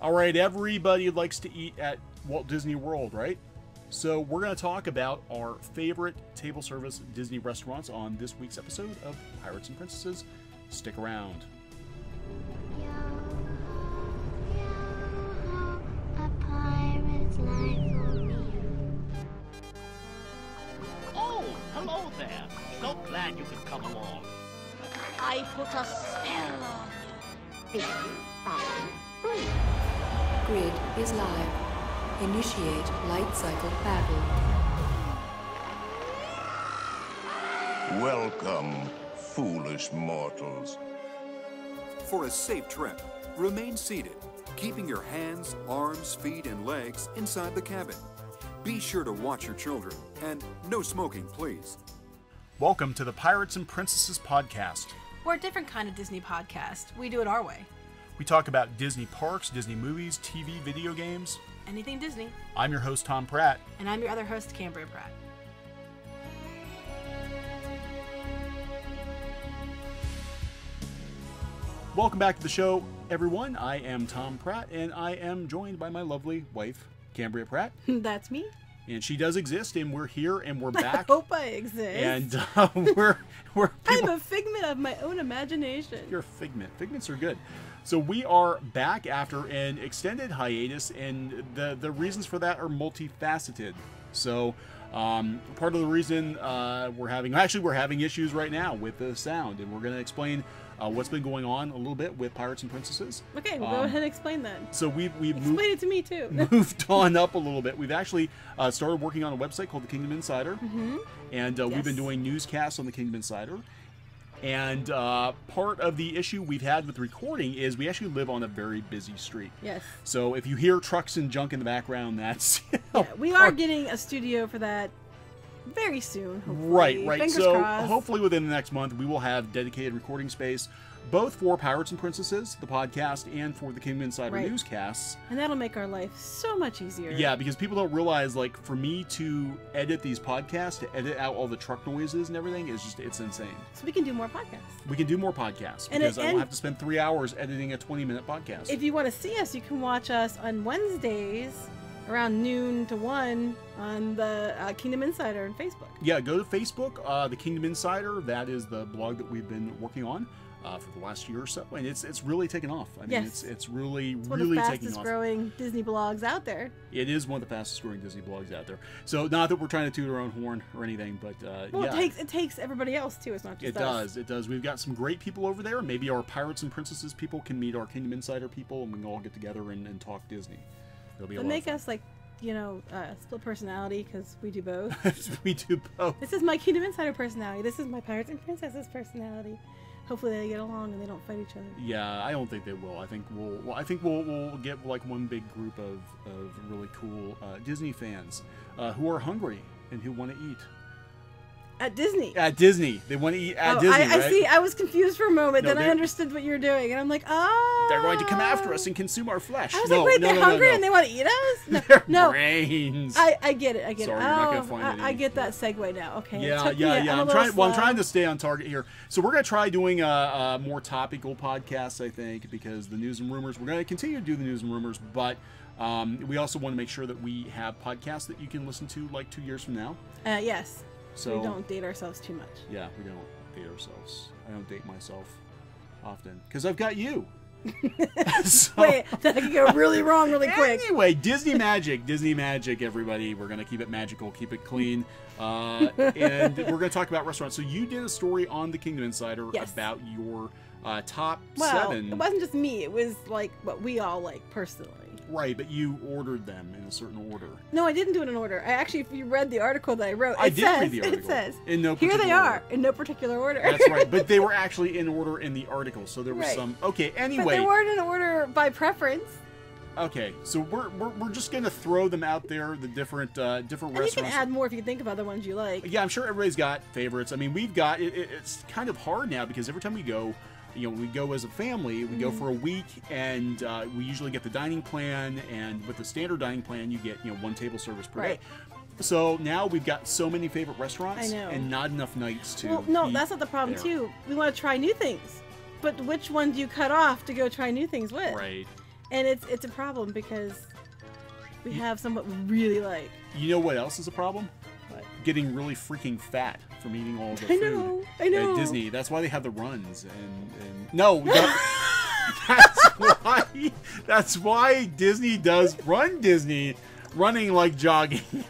All right, everybody likes to eat at Walt Disney World, right? So we're going to talk about our favorite table service Disney restaurants on this week's episode of Pirates and Princesses. Stick around. A pirate's life for me. Oh, hello there. So glad you could come along. I put a spell on you. 3. Grid is live. Initiate light cycle battle. Welcome, foolish mortals. For a safe trip, remain seated, keeping your hands, arms, feet, and legs inside the cabin. Be sure to watch your children, and no smoking, please. Welcome to the Pirates and Princesses podcast. We're a different kind of Disney podcast. We do it our way. We talk about Disney parks, Disney movies, TV, video games. Anything Disney. I'm your host, Thom Pratt. And I'm your other host, Kam Pratt. Welcome back to the show, everyone. I am Thom Pratt, and I am joined by my lovely wife, Kam Pratt. That's me. And she does exist, and we're here, and we're back. I hope I exist. And we're I'm a figment of my own imagination. You're a figment. Figments are good. So we are back after an extended hiatus, and the reasons for that are multifaceted. So part of the reason we're having issues right now with the sound, and we're going to explain what's been going on a little bit with Pirates and Princesses. Okay, well, go ahead and explain that. So we've explain it to me too. moved on up a little bit. We've actually started working on a website called the Kingdom Insider, and we've been doing newscasts on the Kingdom Insider. And part of the issue we've had with recording is we actually live on a very busy street. Yes. So if you hear trucks and junk in the background, that's we are getting a studio for that very soon, hopefully. Right. Fingers So crossed. hopefully within the next month we will have dedicated recording space, both for Pirates and Princesses, the podcast, and for the Kingdom Insider newscasts. And that'll make our life so much easier. Yeah, because people don't realize, like, for me to edit these podcasts, to edit out all the truck noises and everything, it's insane. So we can do more podcasts. We can do more podcasts, because I won't have to spend 3 hours editing a 20-minute podcast. If you want to see us, you can watch us on Wednesdays around noon to 1 on the Kingdom Insider on Facebook. Yeah, go to Facebook, the Kingdom Insider. That is the blog that we've been working on for the last year or so, and it's really taken off. I mean, it's really taking off. One of the fastest growing Disney blogs out there. It is one of the fastest growing Disney blogs out there. So not that we're trying to toot our own horn or anything, but it takes everybody else too. It's not just us. It does. We've got some great people over there. Maybe our Pirates and Princesses people can meet our Kingdom Insider people, and we can all get together and talk Disney. It'll be a lot make of fun. us like, split personality, because we do both. We do both. This is my Kingdom Insider personality. This is my Pirates and Princesses personality. Hopefully they get along and they don't fight each other. Yeah, I don't think they will. I think we'll get like one big group of really cool Disney fans who are hungry and who want to eat. At Disney. At Disney. They want to eat at Disney, right? I see. I was confused for a moment, then I understood what you were doing. And I'm like, they're going to come after us and consume our flesh. I was like, wait, they're hungry and they want to eat us? Their brains. I get it. I get Sorry, it. you're not gonna find I get that segue now. Okay. Yeah. I'm trying to stay on target here. So we're going to try doing a more topical podcast, I think, because the news and rumors, we're going to continue to do the news and rumors, but we also want to make sure that we have podcasts that you can listen to like 2 years from now. Yes. So we don't date ourselves too much. Yeah, we don't date ourselves. I don't date myself often because I've got you. So, wait, that could go really wrong really quick. Anyway, Disney magic, everybody. We're going to keep it magical, keep it clean. And we're going to talk about restaurants. So you did a story on the Kingdom Insider about your top 7. It wasn't just me. It was like what we all like personally. Right, but you ordered them in a certain order. No, I didn't do it in order. If you read the article that I wrote, I did read the article. It says, in no here they order. are, in no particular order. That's right, but they were actually in order in the article, so there was some... Okay, anyway... But they weren't in order by preference. Okay, so we're just going to throw them out there, the different restaurants. You can add more if you think of other ones you like. Yeah, I'm sure everybody's got favorites. I mean, we've got... It's kind of hard now, because every time we go... we go as a family, we go for a week, and we usually get the dining plan, and with the standard dining plan, you get, one table service per day. So now we've got so many favorite restaurants, and not enough nights to Well, no, that's not the problem, too. We want to try new things. But which one do you cut off to go try new things with? Right. And it's a problem because we have somewhat we really like. You know what else is a problem? What? Getting really freaking fat from eating all the I food know. at Disney. That's why they have the runs and no. That's why Disney does Run Disney, running like jogging.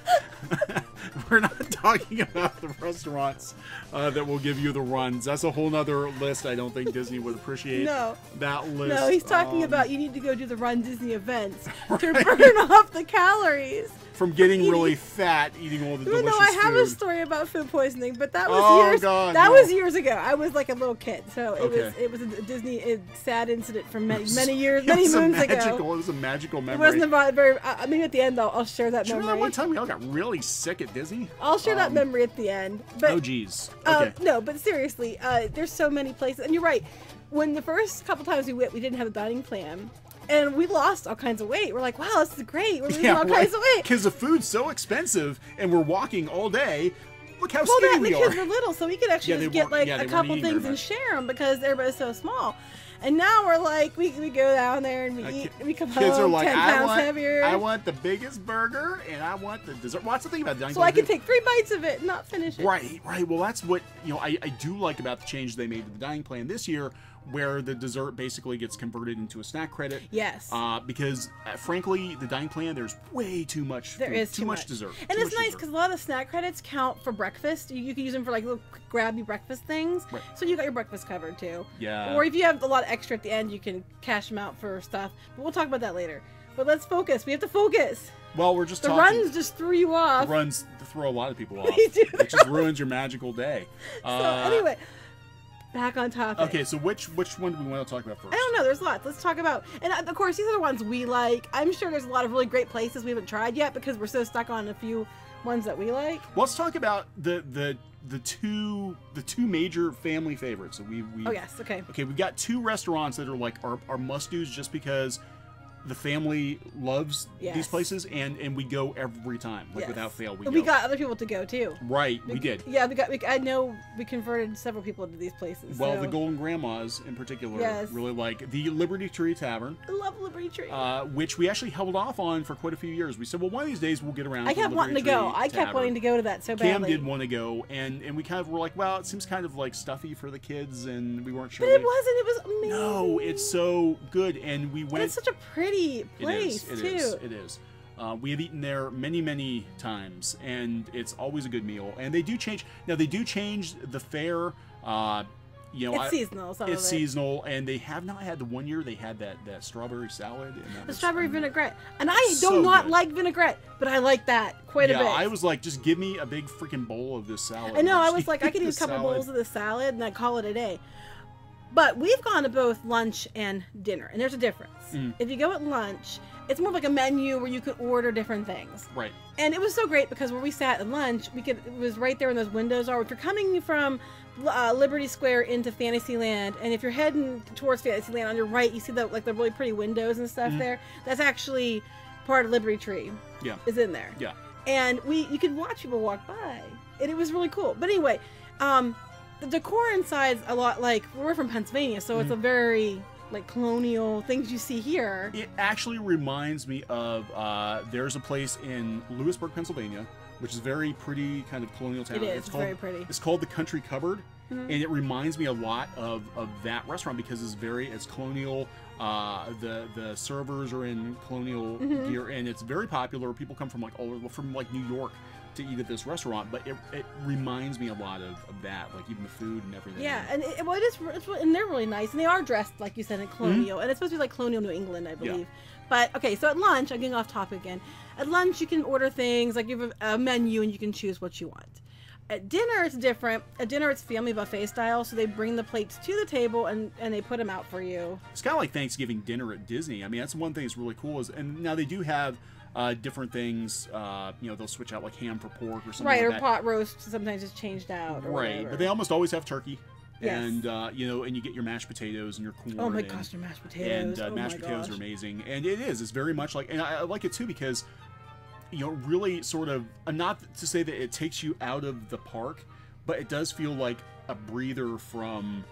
We're not talking about the restaurants that will give you the runs. That's a whole nother list. I don't think Disney would appreciate that list. No, he's talking about you need to go do the Run Disney events to burn off the calories. From getting really fat, eating all the delicious food. No, I have food. a story about food poisoning, but that was was years ago. I was like a little kid, so it was a Disney sad incident from many moons ago. It was a magical memory. It wasn't about very. Maybe at the end I'll share that memory. Remember one time we all got really sick at Disney? I'll share that memory at the end. But, oh geez. Okay. No, but seriously, there's so many places, and you're right. When the first couple times we went, we didn't have a dining plan. And we lost all kinds of weight. We're like, wow, this is great. We're losing all kinds of weight. Because the food's so expensive and we're walking all day. Look how skinny we are. The kids were little, so we could actually just get like a couple things and share them because everybody's so small. And now we're like, we go down there and we eat. We come home kids are like, 10 pounds heavier. I want the biggest burger and I want the dessert. Well, that's the thing about dining. So I can take 3 bites of it and not finish it. Right. Well, that's what I do like about the change they made to the dining plan this year, where the dessert basically gets converted into a snack credit. Yes. Because frankly, the dining plan, there's way too much food. There is too much dessert. And it's nice because a lot of the snack credits count for breakfast. You can use them for like little quick grabby breakfast things. Right. So you got your breakfast covered too. Yeah. Or if you have a lot of extra at the end, you can cash them out for stuff. But we'll talk about that later. But let's focus. We have to focus. Well, we're just talking. The runs just threw you off. The runs throw a lot of people off. They do. It just ruins your magical day. So anyway. Back on topic. Okay, so which one do we want to talk about first? I don't know. There's lots. Let's talk about, and of course these are the ones we like. I'm sure there's a lot of really great places we haven't tried yet because we're so stuck on a few ones that we like. Well, let's talk about the two major family favorites. So we oh yes, okay. Okay, we've got 2 restaurants that are like our must-dos just because the family loves these places and we go every time, like without fail. We got other people to go too. Right, we did. Yeah, I know we converted several people to these places. Well, so. the Golden Grandmas in particular really like the Liberty Tree Tavern. I love Liberty Tree. Which we actually held off on for quite a few years. We said, well, one of these days we'll get around. I kept wanting to go. I kept wanting to go to that so badly. Cam did want to go, and we kind of were like, well, it seems kind of like stuffy for the kids, and we weren't sure. But it wasn't. It was amazing. No, it's so good, and we went. And it's such a pretty place. It is. We have eaten there many times, and it's always a good meal. And they do change. Now they do change the fare. It's seasonal. It's seasonal, and they have not had the one year they had that strawberry salad. And the strawberry vinaigrette, and I do not like vinaigrette, but I like that quite a bit. Yeah, I was like, just give me a big freaking bowl of this salad. I know. I was like, I could eat a couple bowls of the salad, and I'd call it a day. But we've gone to both lunch and dinner, and there's a difference. If you go at lunch, it's more like a menu where you could order different things. Right. And it was so great because where we sat at lunch, it was right there when those windows are. If you're coming from Liberty Square into Fantasyland, and if you're heading towards Fantasyland on your right, you see the really pretty windows and stuff there. That's actually part of Liberty Tree. Yeah. Is in there. Yeah. And you could watch people walk by, and it was really cool. But anyway, the decor inside's a lot like we're from Pennsylvania, so it's a very like colonial things you see here. It actually reminds me of there's a place in Lewisburg, Pennsylvania, which is very pretty kind of colonial town. It's very pretty. It's called the Country Cupboard, and it reminds me a lot of that restaurant because it's colonial. The servers are in colonial gear, and it's very popular. People come from like all over, from like New York to eat at this restaurant, but it reminds me a lot of that, like even the food and everything. Yeah, and and they're really nice, and they are dressed like you said in colonial, and it's supposed to be like colonial New England, I believe. Yeah. But okay, so at lunch, I'm getting off topic again. At lunch, you can order things like you have a menu, and you can choose what you want. At dinner, it's different. At dinner, it's family buffet style, so they bring the plates to the table and they put them out for you. It's kind of like Thanksgiving dinner at Disney. I mean, that's one thing that's really cool and now they do have different things. They'll switch out like ham for pork or something. Right, like or that. pot roast sometimes it's changed out. Or right, whatever. but they almost always have turkey. Yes. And and you get your mashed potatoes and your corn. Oh my gosh, your mashed potatoes! And mashed potatoes are amazing, and it's very much like, and I like it too because really sort of not to say that it takes you out of the park, but it does feel like a breather from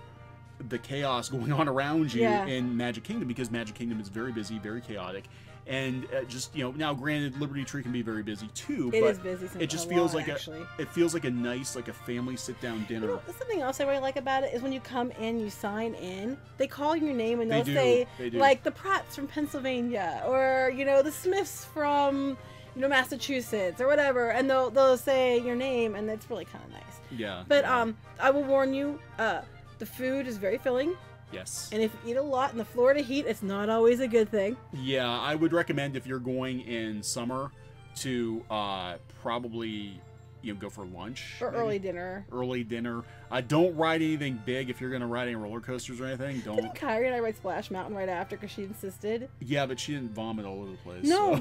the chaos going on around you Yeah. in Magic Kingdom, because Magic Kingdom is very busy, very chaotic. And just, you know, now granted, Liberty Tree can be very busy too, It but is busy it just a feels lot, like actually. it feels like a nice, like a family sit down dinner. You know, something else I really like about it is when you come in, you sign in, they call your name and they'll say, They do. like, the Pratts from Pennsylvania, or, you know, the Smiths from, you know, Massachusetts, or whatever, and they'll say your name, and it's really kind of nice. Yeah. But, yeah. I will warn you, the food is very filling, Yes. and if you eat a lot in the Florida heat, it's not always a good thing. Yeah, I would recommend, if you're going in summer, to probably, you know, go for lunch. Or maybe. early dinner. Early dinner. Don't ride anything big if you're going to ride any roller coasters or anything. Don't. Didn't Kyrie and I ride Splash Mountain right after because she insisted? Yeah, but she didn't vomit all over the place. No,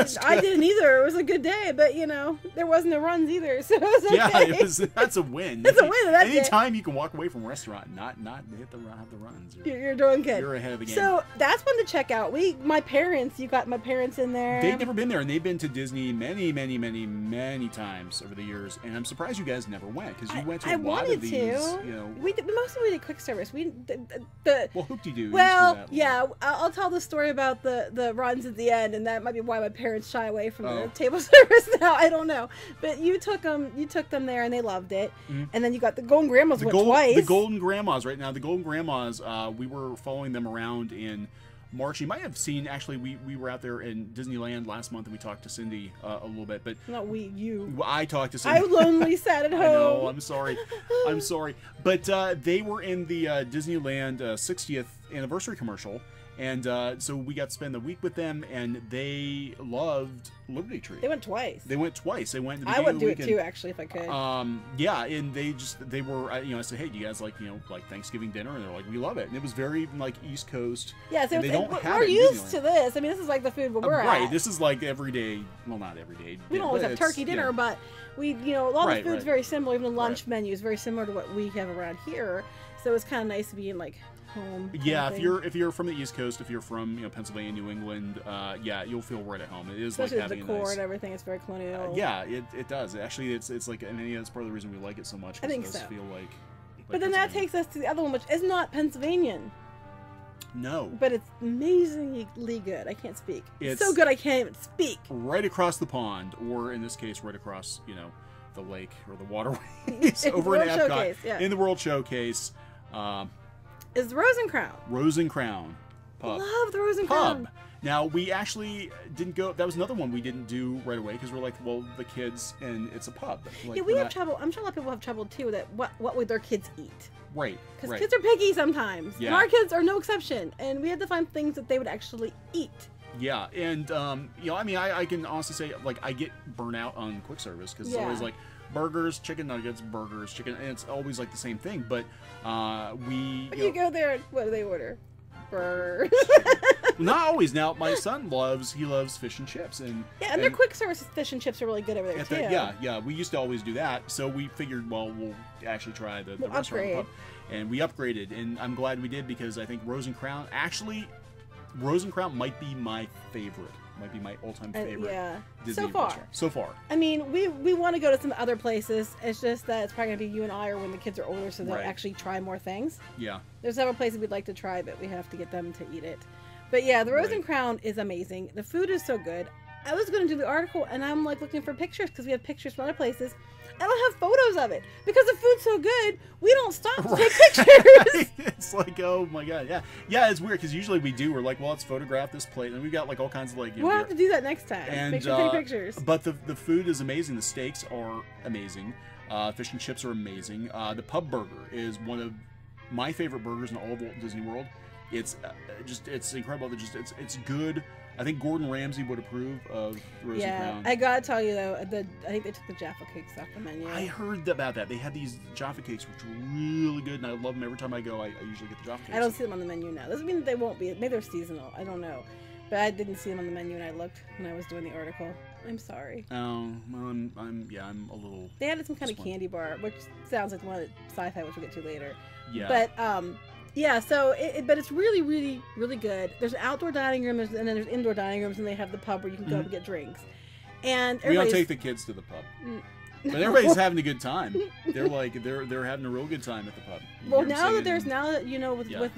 so. I didn't either. It was a good day, but you know, there wasn't no runs either, so it was okay. Yeah, that's a win. It's a win. That's it. Anytime you can walk away from a restaurant, and not have the runs. You're doing good. You're ahead of the game. So that's one to check out. My parents, you got my parents in there. They've never been there, and they've been to Disney many times over the years, and I'm surprised you guys never went, because you went to a lot of these. You know, mostly we did quick service. well, hoop-de-doo. Well, yeah, I'll tell the story about the runs at the end, and that might be why my parents shy away from the table service now. I don't know, but you took them there, and they loved it. Mm-hmm. And then you got the Golden Grandmas twice. The Golden Grandmas, right now. The Golden Grandmas, we were following them around in March. You might have seen, actually, we were out there in Disneyland last month, and we talked to Cindy a little bit. But not you. I talked to Cindy. I lonely sat at home. I know. I'm sorry. I'm sorry. But they were in the Disneyland 60th anniversary commercial. And so we got to spend the week with them, and they loved Liberty Tree. They went twice. They went twice. They went. I would do it too, actually, if I could. Yeah, and they were. You know, I said, hey, do you guys like Thanksgiving dinner? And they're like, we love it. And it was very like East Coast. Yeah, so they don't have we're it in used Disneyland. to this. I mean, this is like the food where we're right. at. This is like everyday. Well, not everyday. We don't always have turkey dinner, but we, you know, all the food's very similar. Even the lunch menu is very similar to what we have around here. So it's kind of nice to be in like home. Yeah, if you're from the East Coast, if you're from Pennsylvania, New England, yeah, you'll feel right at home. It is especially like having the decor a nice, and everything. It's very colonial. Yeah, it does. Actually, it's like, and that's part of the reason we like it so much. I think it does so. feel like but then that takes us to the other one, which is not Pennsylvanian. No. But it's amazingly good. I can't speak. It's so good I can't even speak. Right across the pond, or in this case, right across, the lake or the waterways over in Epcot, in the World Showcase. Is the Rose and Crown. Rose and Crown pub. Love the Rose and Crown. Now, we actually didn't go. That was another one we didn't do right away because we're like, well, the kids, and it's a pub. Like, yeah, we have trouble. I'm sure a lot of people have trouble too. That what would their kids eat? Right. Because kids are picky sometimes. Yeah. And our kids are no exception. And we had to find things that they would actually eat. Yeah, and I mean, I can honestly say, like, I get burnt out on quick service because it's always like burgers, chicken nuggets, burgers, chicken, and it's always like the same thing. But you go there, and what do they order? Burgers. Not always. Now, my son loves fish and chips, and their quick service fish and chips are really good over there too. Yeah. We used to always do that, so we figured, well, we'll actually try the restaurant pub, and we upgraded, and I'm glad we did because I think Rose and Crown might be my favorite. Might be my all-time favorite. Disney restaurant. So far. I mean, we want to go to some other places. It's just that it's probably gonna be you and I, or when the kids are older, so they'll actually try more things. Yeah. There's several places we'd like to try, but we have to get them to eat it. But yeah, the Rose and Crown is amazing. The food is so good. I was going to do the article, and I'm like looking for pictures because we have pictures from other places. I don't have photos of it because the food's so good. We don't stop to take pictures. It's like, oh my god, yeah. It's weird because usually we do. We're like, well, let's photograph this plate, and we've got like all kinds of like. We'll have to do that next time. And make sure to take pictures. But the food is amazing. The steaks are amazing. Fish and chips are amazing. The pub burger is one of my favorite burgers in all of Walt Disney World. It's it's incredible. It's good. I think Gordon Ramsay would approve of Rose and Crown. I gotta tell you though, I think they took the Jaffa cakes off the menu. I heard about that. They had these Jaffa cakes, which were really good, and I love them every time I go. I usually get the Jaffa cakes. I don't see them on the menu now. Doesn't mean that they won't be. Maybe they're seasonal. I don't know. But I didn't see them on the menu, and I looked when I was doing the article. I'm sorry. Oh, well, I'm a little. They added some kind of candy bar, which sounds like one of the sci-fi, which we'll get to later. Yeah. But yeah, so but it's really, really, really good. There's an outdoor dining room, and then there's indoor dining rooms, and they have the pub where you can go and get drinks. And we don't take the kids to the pub. But everybody's having a good time. They're having a real good time at the pub. You Well, hear 'em now singing that you know with Yeah. with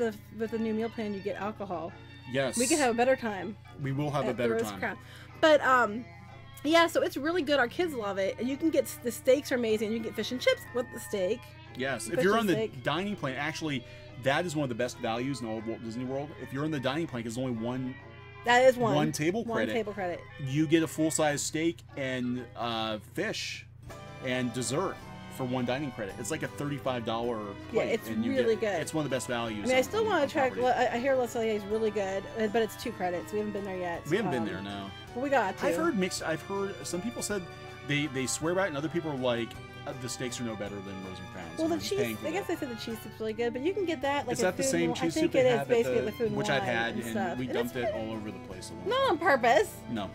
the new meal plan you get alcohol. yes, We can have a better time. we will have a at the better Roast time. Crown. But yeah, so it's really good. Our kids love it, and you can get the steaks are amazing. You can get fish and chips with the steak. Yes, if Fish you're and on the steak. dining plan, actually, that is one of the best values in all of Walt Disney World. If you're on the dining plan, because there's only That is one table One credit. table credit. you get a full size steak and fish and dessert for one dining credit. It's like a $35 Yeah, plate. it's and you really get, good. It's one of the best values. I mean, I on- still on want to try. property. I hear Le Cellier is really good, but it's 2 credits. We haven't been there yet. We haven't been there, no. But we got to. I've heard mixed. I've heard some people said they swear by it, and other people are like, the steaks are no better than Rose and Crowns. Well, the and I'm cheese. paying for I guess that. they said the cheese soup's really good, but you can get that like Is at that the Food same and cheese I think soup it they is have basically at the Food and which Wine I've had, and and stuff. we And dumped it's it all over the place. not on purpose. No.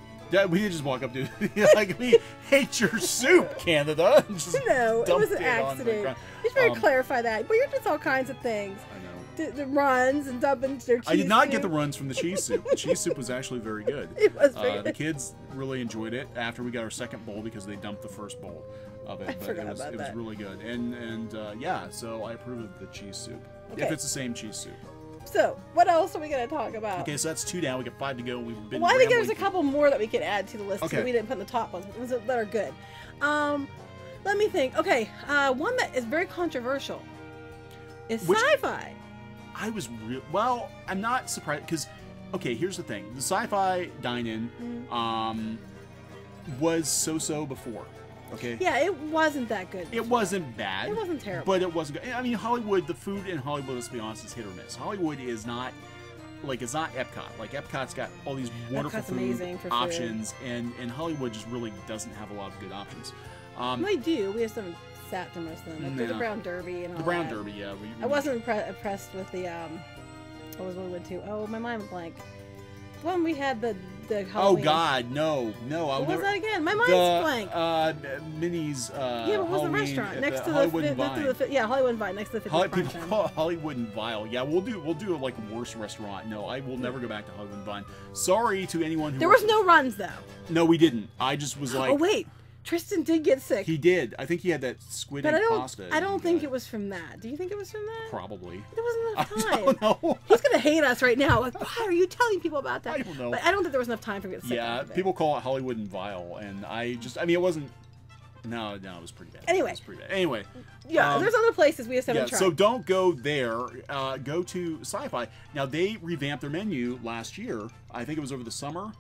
We did just walk up to like, we hate your soup, Canada. and just No, it dumped was an on the accident. ground. You should better clarify that. But you're just all kinds of things. I know. The runs and dumping their cheese. I did not get the soup. runs from the cheese soup. The cheese soup was actually very good. It was very The good. kids really enjoyed it after we got our second bowl because they dumped the first bowl of it. I But forgot it was about it was that. really good. And yeah, so I approve of the cheese soup. Okay. If it's the same cheese soup. So, what else are we going to talk about? Okay, so that's 2 down. We got 5 to go. We've been Well, I think there's a rambling couple more that we could add to the list Okay. that we didn't put in the top ones that are good. Let me think. Okay, one that is very controversial is Which- sci-fi. I was real. Well, I'm not surprised because, okay, here's the thing: the sci-fi dine-in was so before. Okay. Yeah, it wasn't that good. It wasn't bad. It wasn't terrible. But it wasn't good. I mean, Hollywood, the food in Hollywood, let's be honest, is hit or miss. Hollywood is not like it's not Epcot. Like Epcot's got all these wonderful Epcot's food amazing for food. options, and Hollywood just really doesn't have a lot of good options. They do. We just haven't sat through most of them. Like, there's the No. Brown Derby and all The Brown that. Derby, yeah. I wasn't impressed with the what was one we went to? Oh, my mind went blank. The one we had the Oh Halloween. God, no! I'll What was never. that again? My mind's blank. Minnie's. Yeah, but what was the Halloween restaurant at next to Hollywood the, and Vine. Hollywood and Vine next to the 50th People Prime Time. call it Hollywood and Vile. Yeah, we'll do like a worse restaurant. No, I will never go back to Hollywood and Vine. Sorry to anyone who. There was no runs though. No, we didn't. I just was like. Oh wait, Tristan did get sick. He did. I think he had that squid but and I don't. pasta. I don't think it was from that. Do you think it was from that? Probably. There wasn't enough I time. don't know. He's gonna hate us right now. Like, why are you telling people about that? I don't know. But I don't think there was enough time for him to get sick. Yeah, off of it. people call it Hollywood and Vile, and I mean, it wasn't. No, it was pretty bad. Anyway. It was pretty bad. Anyway. Yeah, there's other places we just haven't Yeah, tried. so don't go there. Go to Sci-Fi. Now, they revamped their menu last year. I think it was over the summer,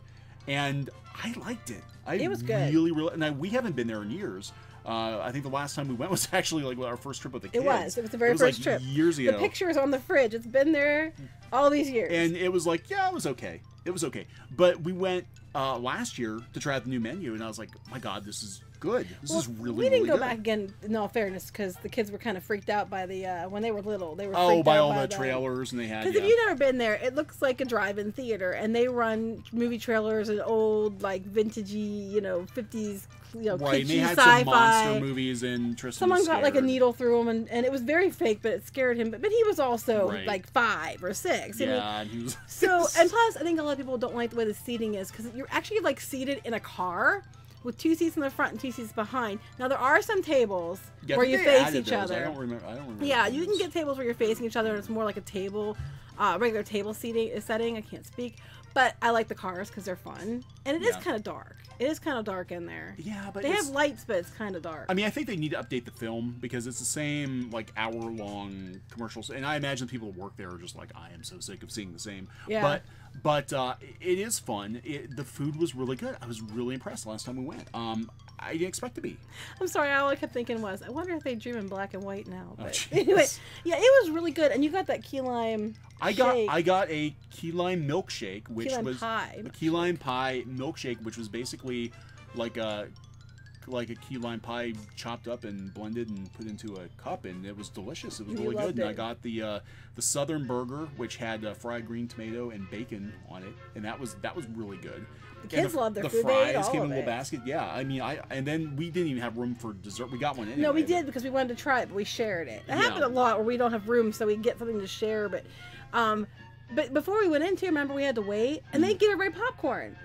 and I liked it. It was good. Really. Now, we haven't been there in years. I think the last time we went was actually like our first trip with the kids. It was. It was the very first like trip. Years ago. The picture is on the fridge. It's been there all these years. And it was like, yeah, it was okay. It was okay. But we went last year to try out the new menu, and I was like, my God, this is good. This is really, we didn't really go good. back again, in all fairness, because the kids were kind of freaked out by the when they were little. They were Oh, freaked by out all by the trailers, and they had. Because if you've never been there, it looks like a drive-in theater, and they run movie trailers and old, like vintagey, 50s, right, and they kitschy had sci-fi. some monster movies, and Tristan Someone was got like a scared. needle through him, and it was very fake, but it scared him. But he was also Right. like 5 or 6. I mean, Yeah, and he was. so, and plus, I think a lot of people don't like the way the seating is because you're actually like seated in a car with 2 seats in the front and 2 seats behind. Now there are some tables Yeah, I where think you they face added each those. other. I don't remember. Yeah, you can get tables where you're facing each other, and it's more like a table, regular table seating setting. I can't speak, but I like the cars because they're fun, and it is Yeah. kind of dark. It is kind of dark in there. Yeah, but They it's- have lights, but it's kind of dark. I mean, I think they need to update the film because it's the same like hour-long commercials, and I imagine people who work there are just like, I am so sick of seeing the same. Yeah. But it is fun. The food was really good. I was really impressed last time we went. I didn't expect to be. I'm sorry, all I kept thinking was, I wonder if they dream in black and white now. But jeez. anyway, yeah, it was really good, and you got that key lime. I got a key lime milkshake, which Key lime was pie a key lime pie milkshake, which was basically like a key lime pie chopped up and blended and put into a cup, and it was delicious. It was You really loved good. And I it. got the Southern burger, which had fried green tomato and bacon on it, and that was really good. The kids loved their the food. They ate fries all came of in a little it. basket. Yeah, I mean, and then we didn't even have room for dessert. We got one anyway. No, we but- did because we wanted to try it, but we shared it. It Yeah. happened a lot where we don't have room, so we get something to share. But before we went in, too, remember we had to wait, and they give everybody popcorn.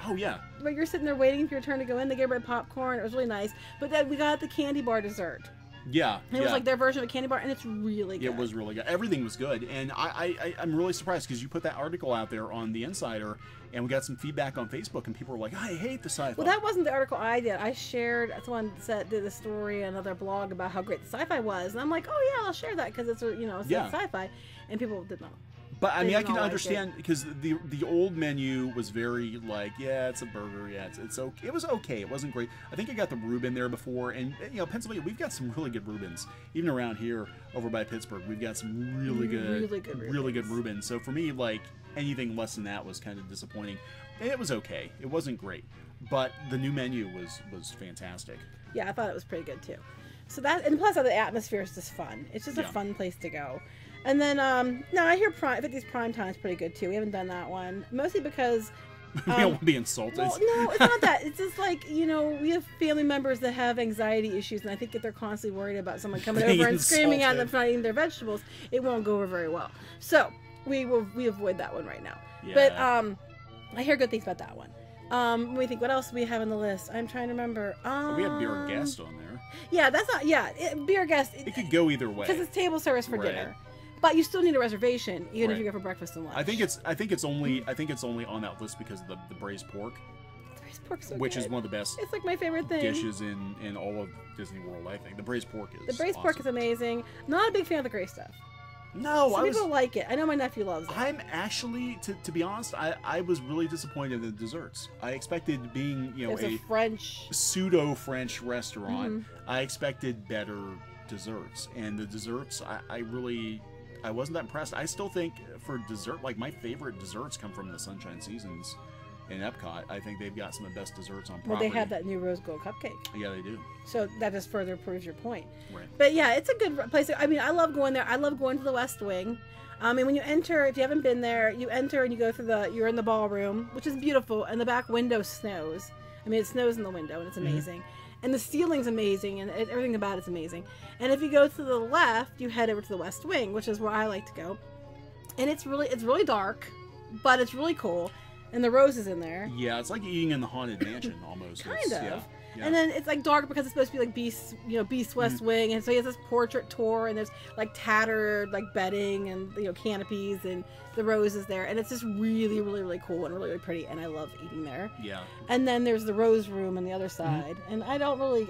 Oh yeah. But you're sitting there waiting for your turn to go in. They gave red popcorn. It was really nice. But then we got the candy bar dessert. Yeah. And it was like their version of a candy bar, and it's really good. It was really good. Everything was good, and I'm really surprised because you put that article out there on the Insider, and we got some feedback on Facebook, and people were like, "I hate the sci-fi." Well, that wasn't the article I did. I shared someone did a story, another blog about how great the sci-fi was, and I'm like, "Oh yeah, I'll share that because it's sci-fi," and people did not. But I mean, I can understand because the old menu was very like, yeah, it's a burger, yeah, it's okay. It was okay. It wasn't great. I think I got the Reuben there before, and Pennsylvania, we've got some really good Reubens. Even around here, over by Pittsburgh, we've got some really good Reubens. So for me, like anything less than that was kind of disappointing. And it was okay. It wasn't great, but the new menu was fantastic. Yeah, I thought it was pretty good too. So that, and plus the atmosphere is just fun. It's just a fun place to go. And then, no, I hear 50's Prime Time is pretty good too. We haven't done that one. Mostly because... we don't want to be insulted. Well, no, it's not that. It's just like, we have family members that have anxiety issues, and I think if they're constantly worried about someone coming over and screaming at them for not eating their vegetables, it won't go over very well. So, we avoid that one right now. Yeah. But, I hear good things about that one. We think, what else do we have on the list? I'm trying to remember. We had Beer Guest on there. Yeah, that's not, Beer Guest. It could go either way. Because it's table service for dinner. But you still need a reservation, even if you go for breakfast and lunch. I think it's only on that list because of the braised pork. The braised pork's so which good. is one of the best. It's like my favorite thing. Dishes in all of Disney World. I think the braised pork is. The braised pork is amazing. Not a big fan of the gray stuff. No, some people like it. I know my nephew loves it. I'm actually, to be honest, I was really disappointed in the desserts. I expected being a French pseudo French restaurant. I expected better desserts, and the desserts I wasn't that impressed. I still think for dessert, like my favorite desserts come from the Sunshine Seasons in Epcot. I think they've got some of the best desserts on property. Well, they have that new rose gold cupcake. Yeah, they do. So that just further proves your point. Right. But yeah, it's a good place. I mean, I love going there. I love going to the West Wing. And when you enter, if you haven't been there, you enter and you go through you're in the ballroom, which is beautiful, and the back window snows. I mean, it snows in the window, and it's amazing. And the ceiling's amazing, and everything about it's amazing. And if you go to the left, you head over to the West Wing, which is where I like to go. And it's really dark, but it's really cool. And the rose is in there. Yeah, it's like eating in the Haunted Mansion almost. Kind of. Yeah. And then it's like dark because it's supposed to be like Beast West Wing, and so he has this portrait tour, and there's like tattered like bedding and canopies, and the rose is there, and it's just really cool and really pretty, and I love eating there. Yeah. And then there's the rose room on the other side, and we don't really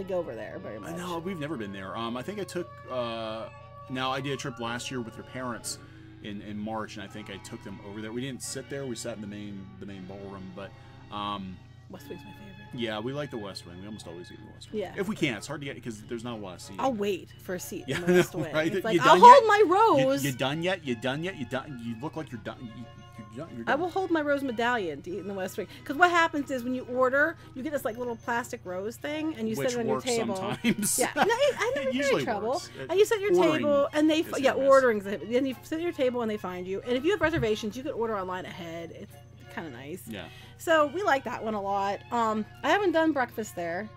go over there very much. No, we've never been there. I think I took now I did a trip last year with your parents in March, and I think I took them over there. We didn't sit there; we sat in the main ballroom, but West Wing's my favorite. Yeah, we like the West Wing. We almost always eat the West Wing. Yeah. If we can. It's hard to get because there's not a lot of seating. I'll wait for a seat in the West Wing. Right? It's like, I'll hold my rose. You done yet? You done yet? You done? You look like you're done. You're done. I will hold my rose medallion to eat in the West Wing. Because what happens is when you order, you get this like little plastic rose thing, and you set it on your table. Sometimes. Yeah, no, I never get in trouble. Works. And you set your table, and they ordering. Then you sit at your table, and they find you. And if you have reservations, you can order online ahead. It's kind of nice. Yeah. So we like that one a lot. I haven't done breakfast there.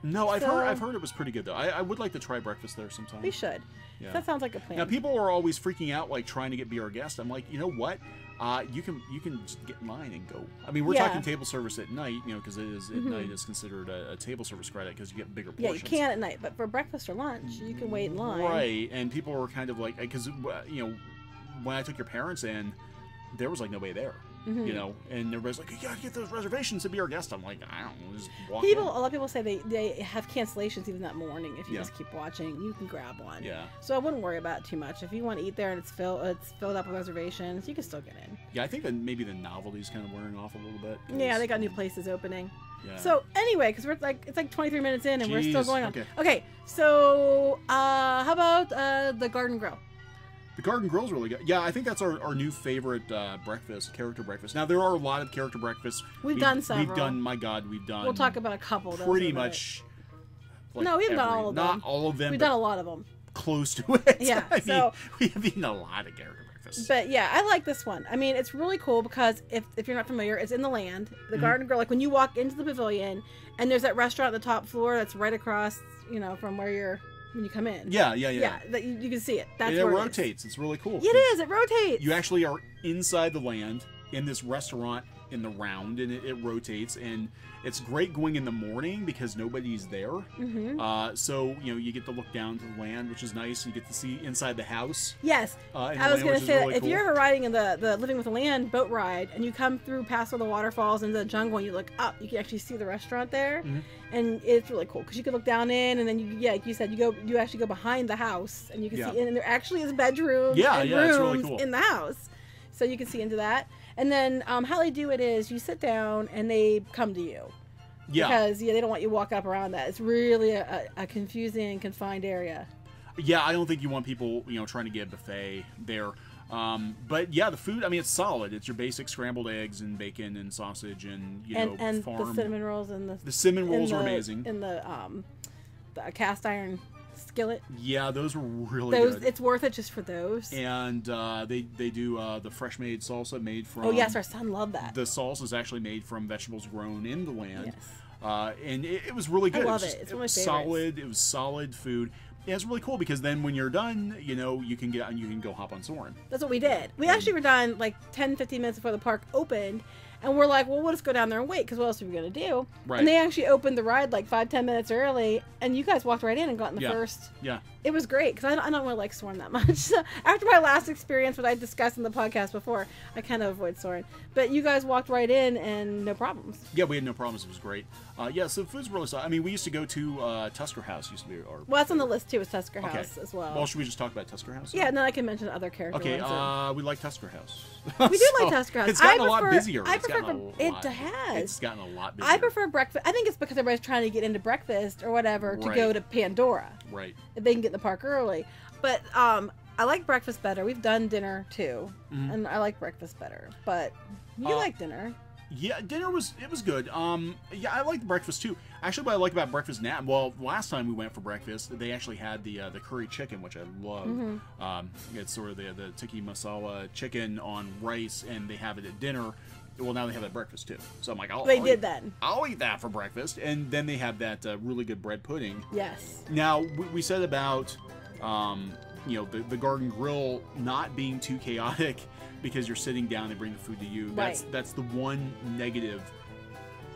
No, I've heard it was pretty good though. I would like to try breakfast there sometime. We should. Yeah. That sounds like a plan. Now people are always freaking out, like trying to be our guest. I'm like, you know what? You can just get in line and go. I mean, we're talking table service at night, because it is at night is considered a table service credit because you get bigger portions. Yeah, you can at night, but for breakfast or lunch, you can wait in line. Right, and people were kind of like, because when I took your parents in, there was like nobody there. And everybody's like, you gotta get those reservations to be our guest. I'm like, I don't know, just walk in. A lot of people say they have cancellations even that morning. If you just keep watching, you can grab one. Yeah. So I wouldn't worry about it too much. If you want to eat there and it's filled up with reservations, you can still get in. Yeah, I think that maybe the novelty's kind of wearing off a little bit. Yeah, they got new places opening. Yeah. So anyway, because it's like 23 minutes in and we're still going on. Okay. So how about the Garden Grill? The Garden Grill's really good. Yeah, I think that's our new favorite character breakfast. Now, there are a lot of character breakfasts. We've done several. We've done... We'll talk about a couple. Pretty much... Like no, we haven't done all of them. Not all of them, We've done a lot of them. Close to it. Yeah, I mean, we have eaten a lot of character breakfasts. But yeah, I like this one. I mean, it's really cool because if you're not familiar, it's in the land. The Garden Grill, like when you walk into the pavilion, and there's that restaurant on the top floor that's right across, from where you're... When you come in. Yeah. That you can see it. That's it where rotates. It's really cool. It is. It rotates. You actually are inside the land, in this restaurant in the round, and it rotates, and it's great going in the morning because nobody's there. So you get to look down to the land, which is nice. You get to see inside the house. Yes, I was going to say that if you're ever riding in the Living with the Land boat ride, and you come through past all the waterfalls into the jungle, and you look up, you can actually see the restaurant there, and it's really cool because you can look down in, and then like you said, you actually go behind the house, and you can see in, and there actually is bedrooms and rooms it's really cool. in the house, so you can see into that. And then how they do it is you sit down and they come to you. Yeah. Because they don't want you to walk up around that. It's really a confusing and confined area. Yeah, I don't think you want people, trying to get a buffet there. But yeah, the food, I mean, it's solid. It's your basic scrambled eggs and bacon and sausage and, and farm. the cinnamon rolls and the cinnamon rolls are amazing. And the cast iron skillet. Yeah, those were really good. It's worth it just for those. And they do the fresh made salsa made from. Oh yes, our son loved that. The salsa is actually made from vegetables grown in the land. Yes. And it was really good. I love it. It's one of my favorites. Solid. It was solid food. Yeah, it's really cool because then when you're done, you can get and you can go hop on Soarin'. That's what we did. We actually were done like 10-15 minutes before the park opened. And we're like, well, we'll just go down there and wait, because what else are we going to do? Right. And they actually opened the ride like 5-10 minutes early, and you guys walked right in and got in the first. Yeah. It was great, because I don't really like Soarin' that much. So after my last experience, what I discussed in the podcast before, I kind of avoid Soarin'. But you guys walked right in, and no problems. Yeah, we had no problems. It was great. Yeah, so the food's really solid. I mean, we used to go to Tusker House. Used to be our. Well, that's on the list, too, is Tusker House as well. Well, should we just talk about Tusker House? Yeah, and then I can mention other characters. Okay, we like Tusker House. We do like Tusker House. It's gotten a lot busier. It has. It's gotten a lot busier. I prefer breakfast. I think it's because everybody's trying to get into breakfast or whatever to go to Pandora. Right. If they can get in the park early. But I like breakfast better. We've done dinner too, and I like breakfast better. But you like dinner. Yeah, dinner was good. Yeah, I like breakfast too. Actually, what I like about breakfast now, well, last time we went for breakfast, they actually had the curry chicken, which I love. It's sort of the tikka masala chicken on rice, and they have it at dinner. Well, now they have it at breakfast too. So I'm like, I'll eat that for breakfast. And then they have that really good bread pudding. Yes. Now we said about the Garden Grill not being too chaotic because you're sitting down and bring the food to you. Right. That's the one negative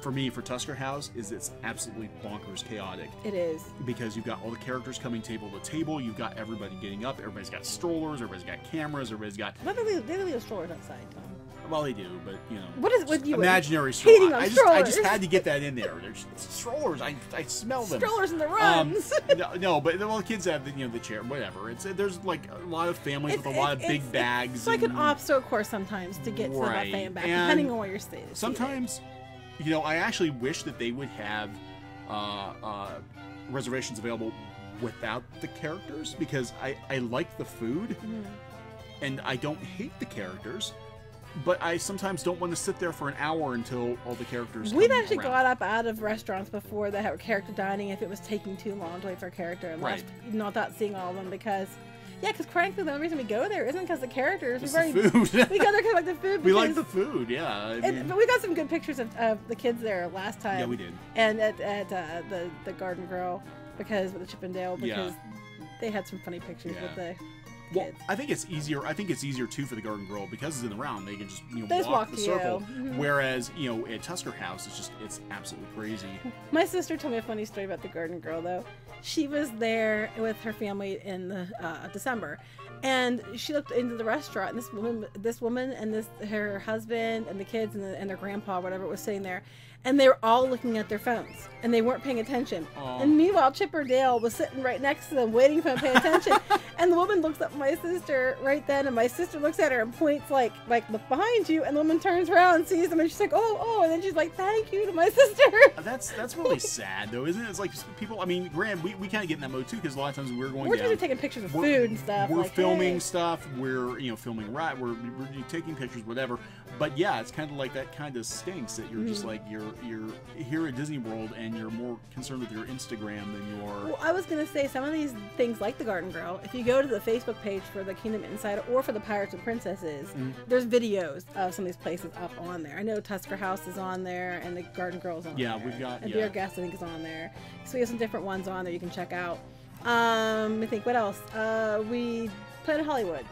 for me for Tusker House is it's absolutely bonkers chaotic. It is. Because you've got all the characters coming table to table. You've got everybody getting up. Everybody's got strollers. Everybody's got cameras. Everybody's got. But they leave strollers outside, Tom. Well, they do, but what is with you? Imaginary strollers. I just had to get that in there. There's strollers. I smell them. Strollers in the runs. No, but the kids have the chair, whatever. There's like a lot of families with a lot of big bags. It's like an obstacle course sometimes to get to the buffet and back, depending on where you're staying. Sometimes, I actually wish that they would have reservations available without the characters because I like the food and I don't hate the characters. But I sometimes don't want to sit there for an hour until all the characters come We've actually around. got up out of restaurants before that had character dining if it was taking too long to wait for a character and left, not that seeing all of them because frankly the only reason we go there isn't because the characers. It's the food. We go there because like the food. We like the food, yeah. But we got some good pictures of the kids there last time. Yeah, we did. And at the Garden Grill with the Chippendale because they had some funny pictures with the kids. Well, I think it's easier. I think it's easier too for the Garden Grill because it's in the round. They can just walk the circle. Whereas at Tusker House, it's absolutely crazy. My sister told me a funny story about the Garden Grill though. She was there with her family in the December, and she looked into the restaurant. And this woman, and her husband and the kids and their grandpa, whatever, was sitting there. And they were all looking at their phones, and they weren't paying attention. Aww. And meanwhile, Chipper Dale was sitting right next to them, waiting for them to pay attention. And the woman looks up at my sister right then, and my sister looks at her and points like look behind you. And the woman turns around and sees them, and she's like, oh, and then she's like, thank you to my sister. That's really sad though, isn't it? It's like people. I mean, Graham, we kind of get in that mode too because a lot of times we're going. We're just taking pictures of food and stuff. We're filming stuff. We're filming we're taking pictures, whatever. But yeah, it's kind of like that kind of stinks that you're just like you're here at Disney World and you're more concerned with your Instagram than you are. Well, I was gonna say some of these things like the Garden Grill. If you go to the Facebook page for the Kingdom Insider or for the Pirates and Princesses, there's videos of some of these places up on there. I know Tusker House is on there and the Garden Grill is on there. Yeah, we've got. And Beer Guest I think is on there. So we have some different ones on there you can check out. I think what else? We Planet Hollywood.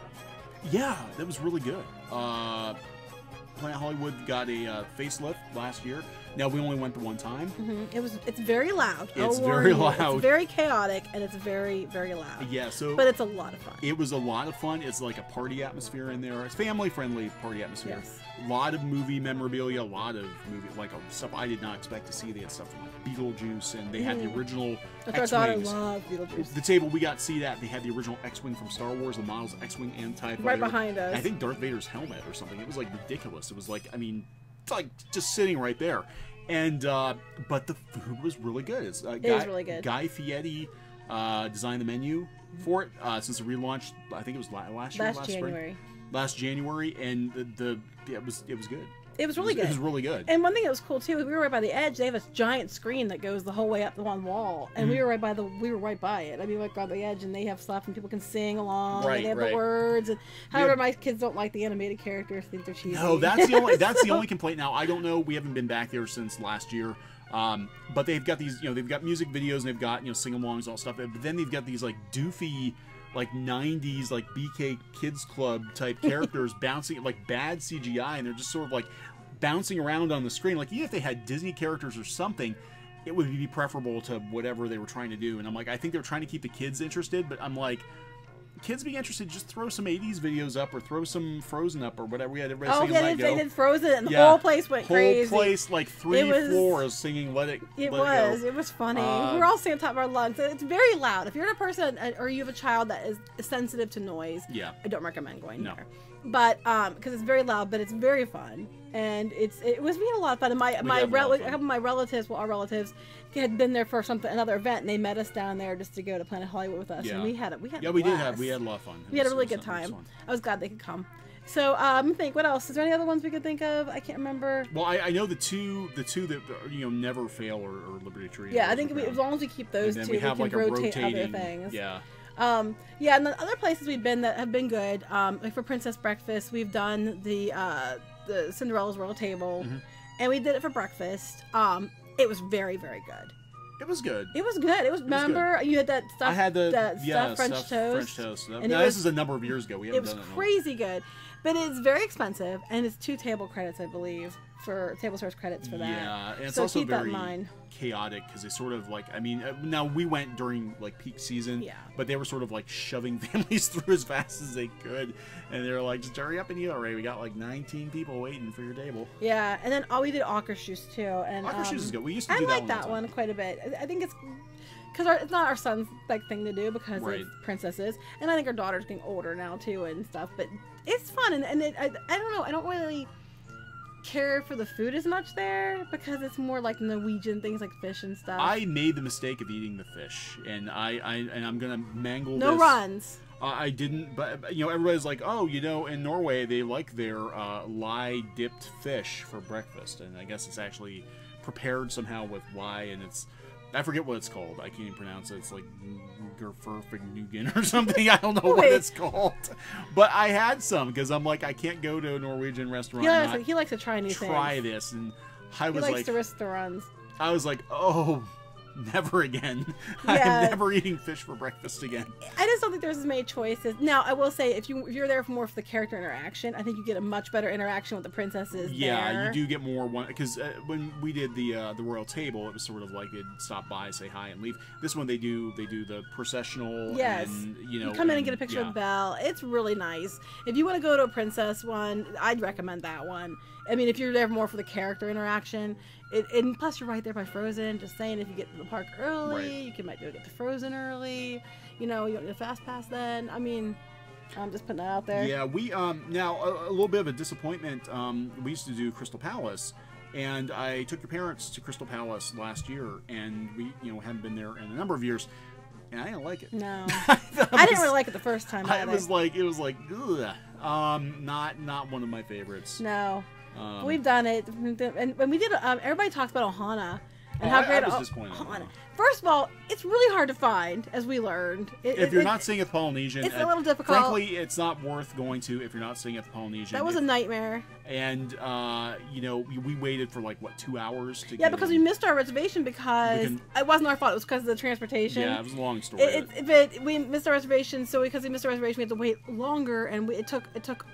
Yeah, that was really good. Planet Hollywood got a facelift last year. Now we only went the one time. It's very loud. It's very loud. It's very chaotic, and it's very, very loud. Yeah, so but it's a lot of fun. It was a lot of fun. It's like a party atmosphere in there. It's family-friendly party atmosphere. Yes. A lot of movie memorabilia, a lot of movie stuff I did not expect to see. They had stuff from like Beetlejuice, and they had the original That's our daughter X-Wings. loves Beetlejuice. The table we got to see that, they had the original X-Wing from Star Wars, the models X-Wing and TIE Fighter. Right behind us. I think Darth Vader's helmet or something. It was like ridiculous. It was like, I mean, it's like just sitting right there. And but the food was really good. It was really good. Guy Fieri designed the menu for it since the relaunch. I think it was last January. Spring. Last January, and it was good. It was really good. It was really good. And one thing that was cool too, we were right by the edge. They have this giant screen that goes the whole way up the one wall, and we were right by it. I mean, like on the edge, and they have stuff, and people can sing along. Right, and they have right. the words. And however, my kids don't like the animated characters; think they're cheesy. No, that's the only complaint. Now I don't know. We haven't been back there since last year. But they've got these, they've got music videos, and they've got sing-alongs and all stuff. But then they've got these like doofy, like 90s like BK Kids Club type characters bouncing, like bad CGI, and they're just sort of like bouncing around on the screen. Like, even if they had Disney characters or something, it would be preferable to whatever they were trying to do. And I'm like, I think they're trying to keep the kids interested, but I'm like, kids being interested, just throw some 80s videos up or throw some Frozen up or whatever. We had everybody singing they did Frozen, and the whole place went crazy. Whole place, like three floors singing Let It Go. It was funny. We were all singing top of our lungs. It's very loud. If you're a person or you have a child that is sensitive to noise, I don't recommend going there. But because it's very loud, but it's very fun, and it was being a lot of fun. And a couple of my relatives, our relatives, had been there for another event, and they met us down there just to go to Planet Hollywood with us, and we had a blast. We had a lot of fun. We had a really good time. I was glad they could come. So think, what else? Is there any other ones we could think of? I can't remember. Well, I know the two that never fail or Liberty Tree. Yeah, I think as long as we keep those two, we can like rotate other things. Yeah. And the other places we've been that have been good, like for Princess Breakfast, we've done the Cinderella's Royal Table, and we did it for breakfast. It was very, very good. It was good. It was good. Remember, you had that stuff. I had the stuffed French toast. And this is a number of years ago. We haven't done it. It was crazy good, but it's very expensive, and it's 2 table credits, I believe, for table service credits for that. Yeah, and it's so also keep that very in mind. Chaotic because they sort of like, I mean, now we went during like peak season, but they were sort of like shoving families through as fast as they could, and they were like, just hurry up and eat already. We got like 19 people waiting for your table. Yeah, and then we did Akershus too, and Akershus is good. We used to do that one. I like that one quite a bit. I think it's because it's not our son's thing to do because it's princesses, and I think our daughter's getting older now too and stuff. But it's fun, and I don't know. I don't really care for the food as much there because it's more like Norwegian things like fish and stuff. I made the mistake of eating the fish, and I'm gonna mangle this. No runs. I didn't, but everybody's like, oh, in Norway they like their lye dipped fish for breakfast, and I guess it's actually prepared somehow with lye, and I forget what it's called. I can't even pronounce it. It's like Gerfurfignugan or something. I don't know what it's called. But I had some because I'm like, I can't go to a Norwegian restaurant. He likes to try new things. Try this, and I was like, he likes to risk the runs. I was like, oh, never again. I'm never eating fish for breakfast again. I just don't think there's as many choices. Now, I will say, if you're there more for the character interaction, I think you get a much better interaction with the princesses. Yeah, you do get more because when we did the Royal Table, it was sort of like they'd stop by, say hi, and leave. This one they do the processional. Yes, and, you come in and get a picture of Belle. It's really nice. If you want to go to a princess one, I'd recommend that one. I mean, if you're there more for the character interaction, and plus you're right there by Frozen. Just saying, if you get to the park early, you might be able to get to Frozen early. You don't need a fast pass then. I mean, I'm just putting that out there. Yeah, we now a little bit of a disappointment. We used to do Crystal Palace, and I took your parents to Crystal Palace last year, and we haven't been there in a number of years. And I didn't like it. No, I didn't really like it the first time. It was like, ugh. Not one of my favorites. No. We've done it, and when we did, everybody talks about Ohana and how great I was disappointed. Ohana. First of all, it's really hard to find, as we learned. If you're not seeing it the Polynesian, it's a little difficult. Frankly, it's not worth going to if you're not seeing it the Polynesian. That was a nightmare. And we waited for 2 hours to. Yeah, because we missed our reservation because it wasn't our fault. It was because of the transportation. Yeah, it was a long story. But we missed our reservation, so because we missed our reservation, we had to wait longer, and it took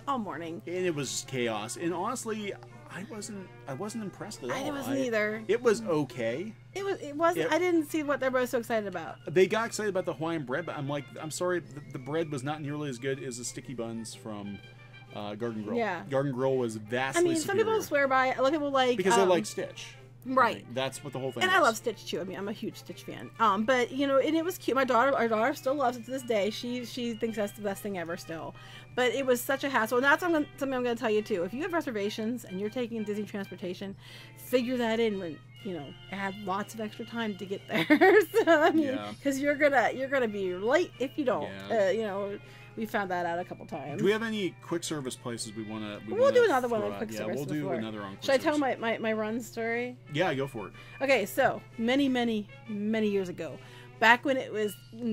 all morning. And it was chaos. And honestly, I wasn't impressed at all. I wasn't either. It was okay. It wasn't. I didn't see what everybody was so excited about. They got excited about the Hawaiian bread, but I'm sorry, the bread was not nearly as good as the sticky buns from Garden Grill. Yeah. Garden Grill was vastly superior. Some people swear by it. A lot of people like because they like Stitch. Right. That's what the whole thing and is. I love Stitch too. I mean, I'm a huge Stitch fan. But and it was cute. Our daughter still loves it to this day. She thinks that's the best thing ever still. But it was such a hassle. And that's something I'm going to tell you too. If you have reservations and you're taking Disney transportation, figure that in when add lots of extra time to get there. So I mean, because you're gonna be late if you don't. Yeah. We found that out a couple times. Do we have any quick service places we want to? We'll do another one on quick service. Yeah, we'll do another on quick service. Should I tell my run story? Yeah, go for it. Okay, so many years ago, back when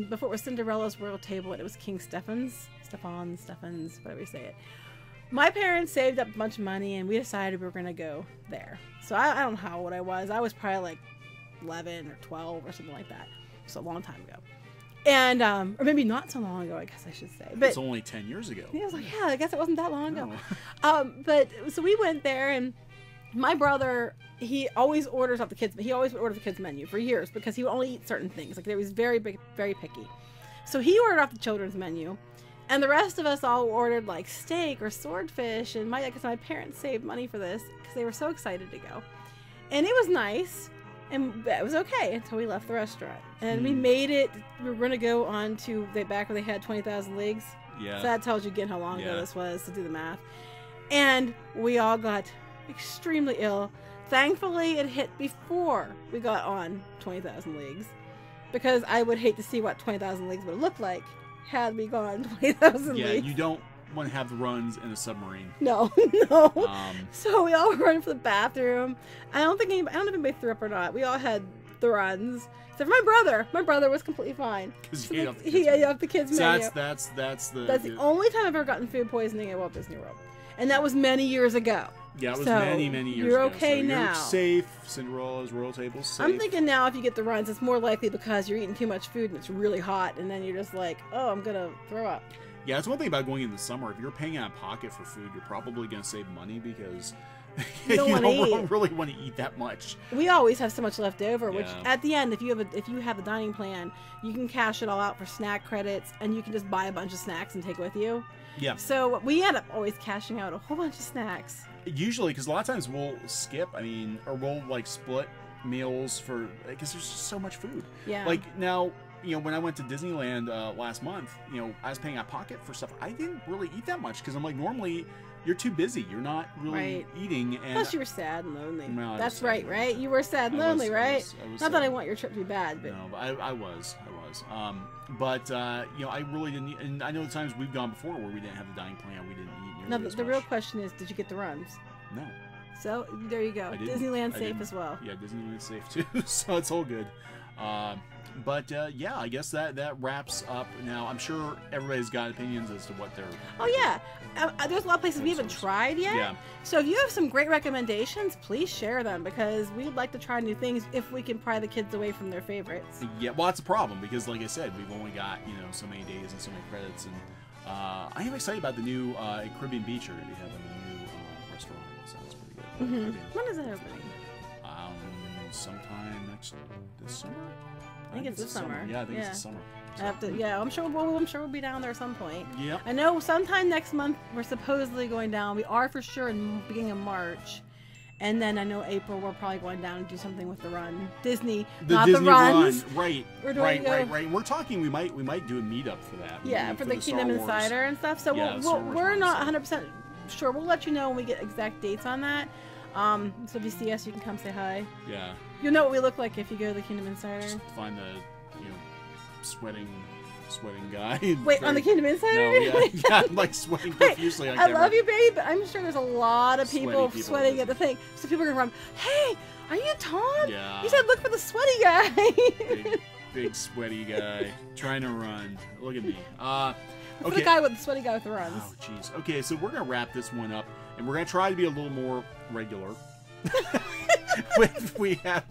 before it was Cinderella's Royal Table and it was King Stefan's, whatever you say it. My parents saved up a bunch of money and we decided we were gonna go there. So I don't know how old I was. I was probably like 11 or 12 or something like that. So a long time ago. And, or maybe not so long ago, I guess I should say. But it's only 10 years ago. Yeah, I was like, yeah, I guess it wasn't that long ago. But, so we went there, and my brother, he always orders off the kids, he always would order the kids' menu for years, because he would only eat certain things. Like, he was very picky. So he ordered off the children's menu, and the rest of us all ordered, like, steak or swordfish, and I guess my parents saved money for this, because they were so excited to go. And it was nice. And that was okay until we left the restaurant. And we made it. We were going to go on to back where they had 20,000 Leagues. Yeah. So that tells you again how long ago this was, to do the math. And we all got extremely ill. Thankfully, it hit before we got on 20,000 Leagues. Because I would hate to see what 20,000 Leagues would look like had we gone 20,000 Leagues. Yeah, you don't want to have the runs in a submarine. No. So we all were running for the bathroom. I don't know if anybody threw up or not. We all had the runs. Except for my brother. My brother was completely fine. Because he ate off the kids' menu. That's the only time I've ever gotten food poisoning at Walt Disney World. And that was many years ago. Yeah, it was so many years ago. You're okay so now. You're safe. Cinderella's Royal Table's safe. I'm thinking now if you get the runs, it's more likely because you're eating too much food and it's really hot. And then you're just like, oh, I'm going to throw up. Yeah, it's one thing about going in the summer. If you're paying out of pocket for food, you're probably going to save money because you don't really want to eat that much. We always have so much left over, which at the end, if you have a dining plan, you can cash it all out for snack credits, and you can just buy a bunch of snacks and take with you. Yeah. So we end up always cashing out a whole bunch of snacks. Usually, because a lot of times we'll skip. Or we'll like split meals because there's just so much food. Yeah. Like now. When I went to Disneyland last month, I was paying out of pocket for stuff. I didn't really eat that much because I'm like, normally you're too busy. You're not really eating. And plus, you were sad and lonely. No, that's right? You were sad and lonely, right? I was not that I want your trip to be bad, but no, but I was. I really didn't eat, and I know the times we've gone before where we didn't have the dining plan, we didn't eat nearly as the much. real question is, did you get the runs? No. So there you go. Disneyland's safe as well. Yeah, Disneyland's safe too. So it's all good. But I guess that wraps up. Now, I'm sure everybody's got opinions as to what they're... Oh, yeah. There's a lot of places we haven't tried yet. Yeah. So if you have some great recommendations, please share them, because we'd like to try new things if we can pry the kids away from their favorites. Yeah, well, that's a problem, because like I said, we've only got, so many days and so many credits. And I am excited about the new Caribbean Beach area. They have a new restaurant. It sounds pretty good. When is that opening? Sometime this summer? I think it's this summer. Yeah, I think it's this summer. So. I'm sure we'll be down there at some point. Yeah. I know sometime next month we're supposedly going down. We are for sure in the beginning of March. And then I know April we're probably going down and do something with the run. Disney, not Disney the runs. Run. Right. Right. We're talking we might do a meetup for that. Yeah, for the Kingdom Insider and stuff. So we're not 100% sure. We'll let you know when we get exact dates on that. So if you see us, you can come say hi. Yeah. You'll know what we look like if you go to the Kingdom Insider. Just find the, sweating guy. Wait, on the Kingdom Insider? No, yeah, I'm like sweating profusely on camera. I love you, babe, but I'm sure there's a lot of people sweating at the thing. So people are gonna run. Hey, are you Thom? Yeah. You said look for the sweaty guy. big sweaty guy trying to run. Look at me. For the guy with the sweaty guy with the runs. Oh, jeez. Okay, so we're gonna wrap this one up, and we're gonna try to be a little more regular. we have,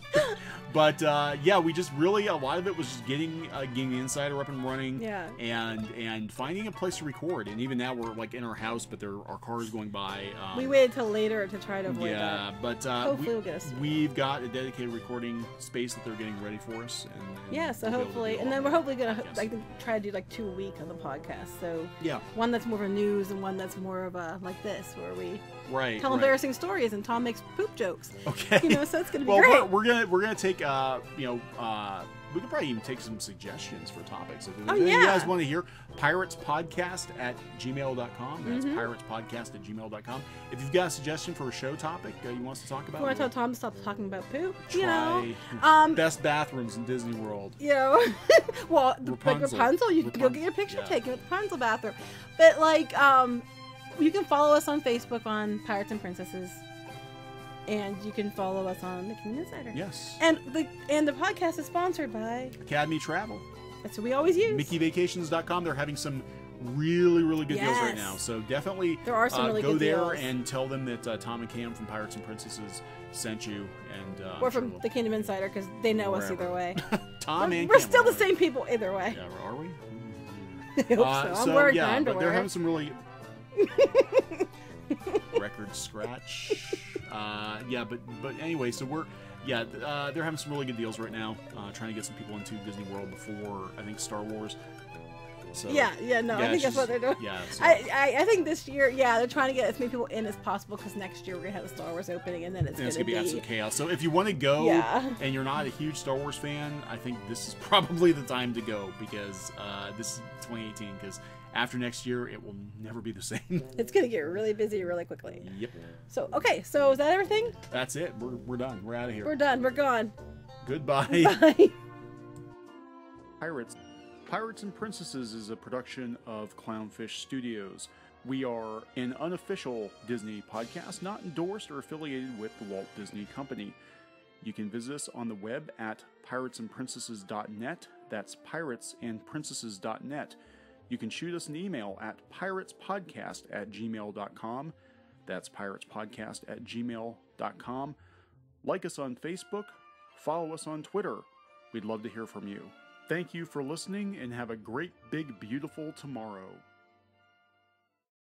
but yeah, we just really, a lot of it was just getting the Insider up and running, Yeah. and finding a place to record. And even now we're like in our house, but there are cars going by. We waited till later to try to avoid Yeah, that. but Hopefully we'll get a space. we've got a dedicated recording space that they're getting ready for us. And Yeah, so we'll be able to hopefully, do and all then we're that. hopefully gonna Yes. like try to do like 2 a week on the podcast. So Yeah. one that's more of a news and one that's more of a like this, where we Right. tell right. embarrassing stories and Tom makes poop jokes. Okay. You know, so it's gonna be Well, great. we're gonna take we could probably even take some suggestions for topics. If there's Oh, anything you yeah. guys want to hear, piratspodcast@gmail.com. That's Mhm. piratspodcast@gmail.com. If you've got a suggestion for a show topic you want us to talk If about, you want to we'll tell Tom to stop talking about poop, try um, best bathrooms in Disney World. you know, well, like Rapunzel. Rapunzel, you can go get your picture taken with the Rapunzel bathroom. But like, you can follow us on Facebook on Pirates and Princesses, and you can follow us on the King Insider. Yes. And the podcast is sponsored by. Academy Travel. That's what we always use. MickeyVacations.com. They're having some really, really good deals right Yes. now. So definitely There are some really go good there deals. and tell them that Thom and Kam from Pirates and Princesses sent you. And Or I'm from sure the Kingdom Insider, because they know us Wherever. either way. Tom and We're Kam, still the right? same people either way. Yeah, are we? I hope so. I'm wearing my yeah, but underwear. they're having some really record scratch. Yeah, but anyway, so they're having some really good deals right now. Trying to get some people into Disney World before I think Star Wars. So No, I think it's that's what just- they're doing. Yeah, so, I think this year, they're trying to get as many people in as possible, because next year we're gonna have the Star Wars opening, and then it's and gonna be absolute chaos. So if you want to go Yeah. and you're not a huge Star Wars fan, I think this is probably the time to go, because this is 2018. Because after next year, it will never be the same. it's gonna get really busy really quickly. Yep, So okay, so is that everything? that's it. We're done. We're out of here. We're done. We're gone. Goodbye. Bye. Pirates and Princesses is a production of Clownfish Studios. We are an unofficial Disney podcast, not endorsed or affiliated with the Walt Disney Company. You can visit us on the web at piratesandprincesses.net. That's piratesandprincesses.net. You can shoot us an email at piratespodcast@gmail.com. That's piratespodcast@gmail.com. Like us on Facebook. Follow us on Twitter. We'd love to hear from you. Thank you for listening, and have a great, big, beautiful tomorrow.